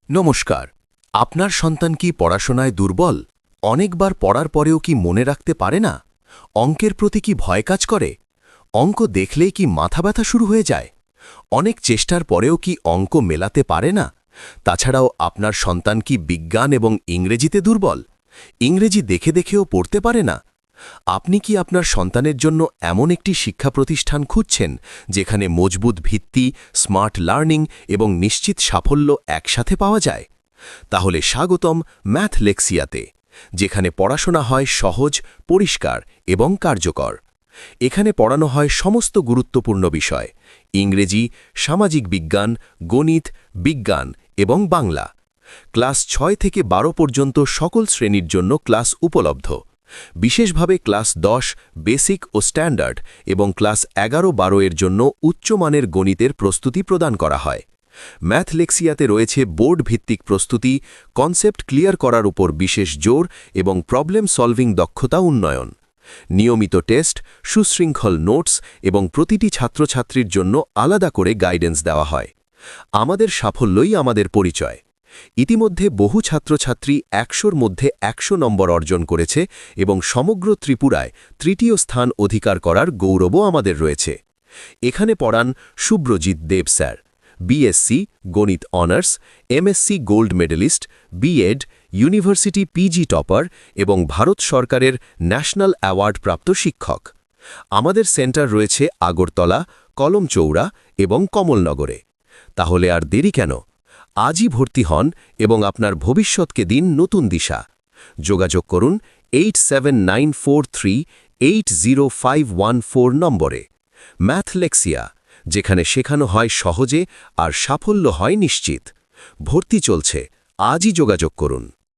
নমস্কার। আপনার সন্তান কি পড়াশোনায় দুর্বল? অনেকবার পড়ার পরেও কি মনে রাখতে পারে না? অঙ্কের প্রতি কি ভয় কাজ করে? অঙ্ক দেখলেই কি মাথা ব্যথা শুরু হয়ে যায়? অনেক চেষ্টার পরেও কি অঙ্ক মেলাতে পারে না? তাছাড়াও আপনার সন্তান কি বিজ্ঞান এবং ইংরেজিতে দুর্বল? ইংরেজি দেখে দেখেও পড়তে পারে না? আপনি কি আপনার সন্তানের জন্য এমন একটি শিক্ষা প্রতিষ্ঠান খুঁজছেন যেখানে মজবুত ভিত্তি, স্মার্ট লার্নিং এবং নিশ্চিত সাফল্য একসাথে পাওয়া যায়? তাহলে স্বাগতম ম্যাথলেক্সিয়াতে, যেখানে পড়াশোনা হয় সহজ, পরিষ্কার এবং কার্যকর। এখানে পড়ানো হয় সমস্ত গুরুত্বপূর্ণ বিষয়: ইংরেজি, সামাজিক বিজ্ঞান, গণিত, বিজ্ঞান এবং বাংলা। ক্লাস ৬ থেকে ১২ পর্যন্ত সকল শ্রেণীর জন্য ক্লাস উপলব্ধ। বিশেষভাবে ক্লাস ১০ বেসিক ও স্ট্যান্ডার্ড এবং ক্লাস ১১-১২ এর জন্য উচ্চমানের গণিতের প্রস্তুতি প্রদান করা হয়। ম্যাথলেক্সিয়াতে রয়েছে বোর্ড ভিত্তিক প্রস্তুতি, কনসেপ্ট ক্লিয়ার করার উপর বিশেষ জোর এবং প্রবলেম সলভিং দক্ষতা উন্নয়ন। নিয়মিত টেস্ট, সুশৃঙ্খল নোটস এবং প্রতিটি ছাত্রছাত্রীর জন্য আলাদা করে গাইডেন্স দেওয়া হয়। আমাদের সাফল্যই আমাদের পরিচয়। ইতিমধ্যে বহু ছাত্রছাত্রী ১০০-র মধ্যে ১০০ নম্বর অর্জন করেছে এবং সমগ্র ত্রিপুরায় তৃতীয় স্থান অধিকার করার গৌরবও আমাদের রয়েছে। এখানে পড়ান শুভ্রজিৎ দেব স্যার, বিএসসি গণিত honours, MSc gold medalist, BEd, university PG topper এবং ভারত সরকারের ন্যাশনাল অ্যাওয়ার্ড প্রাপ্ত শিক্ষক। আমাদের সেন্টার রয়েছে আগরতলা, কলমচৌড়া এবং কমলনগরে। তাহলে আর দেরি কেন? আজই ভর্তি হন এবং আপনার ভবিষ্যৎকে দিন নতুন দিশা। যোগাযোগ করুন 8794380514 নম্বরে। ম্যাথলেক্সিয়া, যেখানে শেখানো হয় সহজে আর সাফল্য হয় নিশ্চিত। ভর্তি চলছে, আজই যোগাযোগ করুন।